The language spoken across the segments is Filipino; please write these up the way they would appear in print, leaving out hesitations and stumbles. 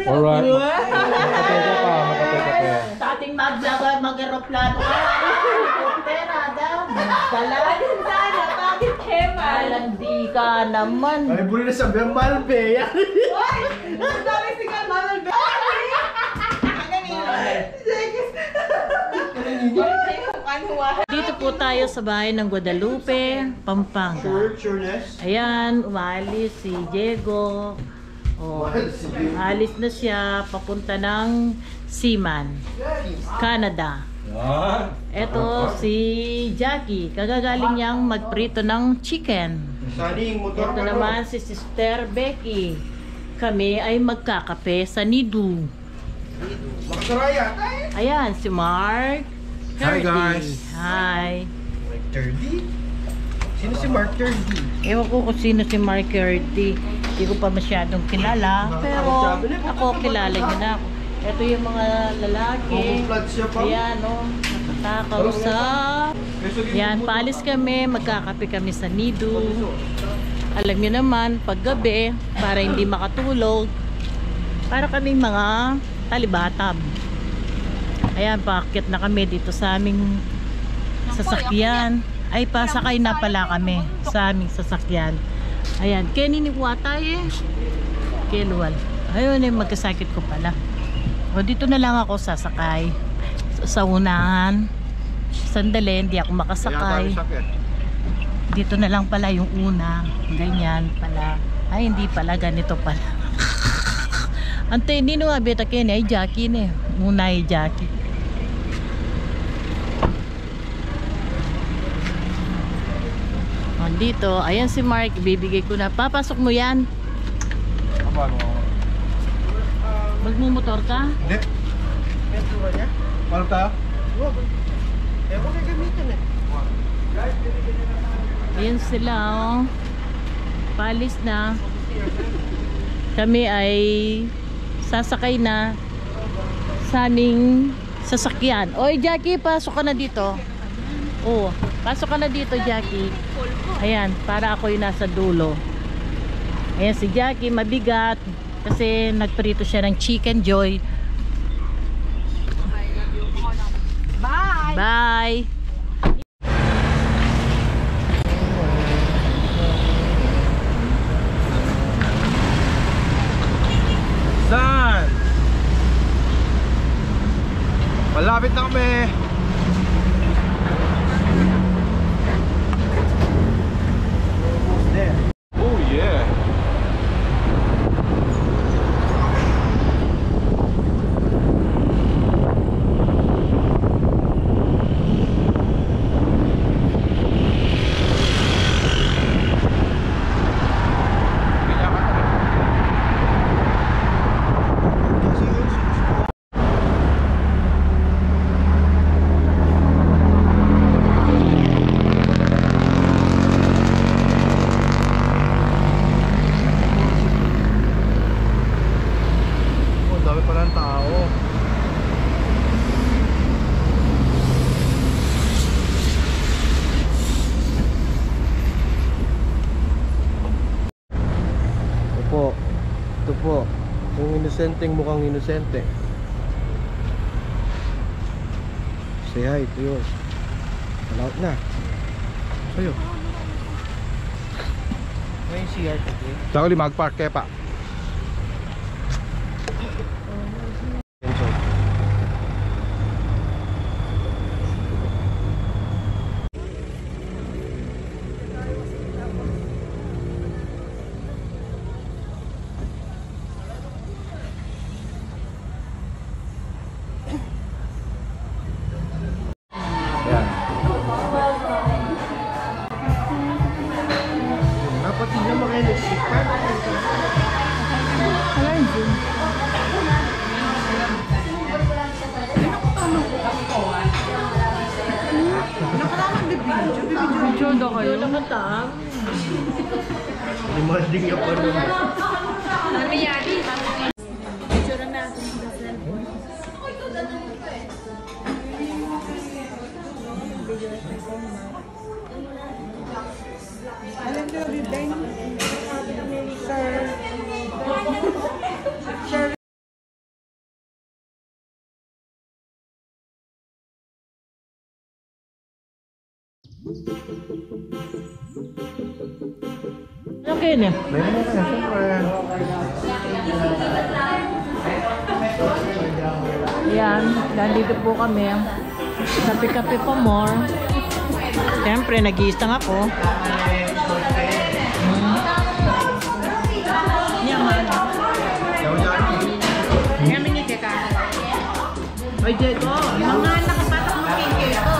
Alright. Makapay ka pa, makapay ka pa. Sa ating mag-aeroplano ka. Pera daw. Dalayan sana. Bakit Kemal? Landi ka naman. Ay, buli na sabi ang Malbe. Uy! Ang dami si Kemal Malbe. Dito po tayo sa bahay ng Guadalupe, Pampanga. Ayan, umalis si Diego. Oh, alis na siya papunta ng Seaman, Canada. Ito si Jackie, kagagaling niyang magprito ng chicken. Ito naman si Sister Becky. Kami ay magkakape sa Nidu. Ayan, si Mark. Hi guys. Hi. Mark Turdy? Sino si Mark Turdy? Ewan ko kung sino si Mark Turdy. Hindi ko pa masyadong kilala. Pero ako kilala niyo na ako. Ito yung mga lalaki. Ayan o. Nakatakaw sa... Ayan, paalis kami. Magkakape kami sa Nidu. Alam niyo naman, paggabi, para hindi makatulog, para kaming mga talibatab. Ayan, paakyat na kami dito sa aming sasakyan. Ay, pasakay na pala kami sa aming sasakyan. Ayan, Kenny ni Kuwatay eh. Kelual. Ayun eh, magkasakit ko pala. O, dito na lang ako sasakay. Sa unahan. Sandali, hindi ako makasakay. Dito na lang pala yung una. Ganyan pala. Ay, hindi pala. Ganito pala. Ante, hindi nung abita Kenny. Ay, Jackie na eh. Una ay Jackie. Dito, ayan si Mark, bibigay ko na. Papasok mo yan. Magmumotor ka? Hindi. Paano tayo? Ewan ka gamitin eh. Ayan sila oh. Palis na. Kami ay sasakay na sa aming sasakyan. Oy Jackie, pasok ka na dito. Oh, pasok ka na dito Jackie. Ayan, para ako yung nasa dulo. Ayan si Jackie, mabigat kasi nagprito siya ng Chicken Joy. Bye! Bye! Saan? Malapit na kami. Oh yeah. Ito po, yung inosenteng mukhang inosente. Say hi, ito yun. Malaot na. Sa'yo. May CR ito. Takuli mag-park kaya pa. Dapat hindi naman kayo nag-sipar. Alam din. Video daw kayo. Demanding niya pa naman. Alam niyo, Bibeng, sabi kami, sir, Okay na. Meron na kaya, siyempre. Yan, nandito po kami. Kape-kape pa more. Siyempre, nag-iistang ako. Yaman. Yaman niya kaya. Oy, Diego, mga nakapatak mo kiko.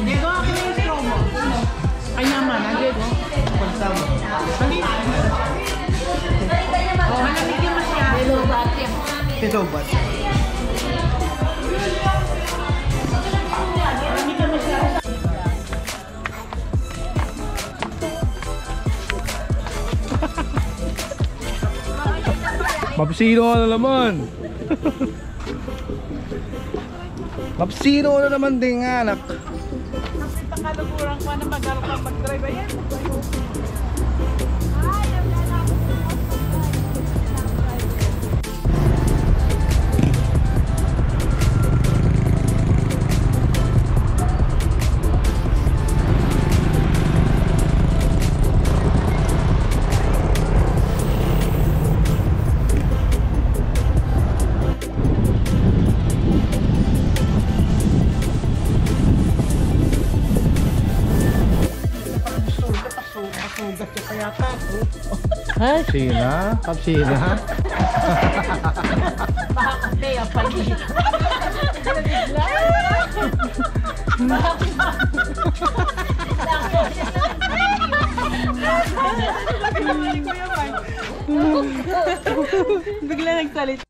Diego, ako yung straw mo. Kanyaman, ha, Diego? Oh, hanapin mo siya. Ito ba? Mapsino ka na naman. Mapsino ka na naman din anak. Pakalukurang ko na mag-drive. Ayan. Ay, Sina? Kapsina? baka kasi ang paligid. Bigla nagsalit.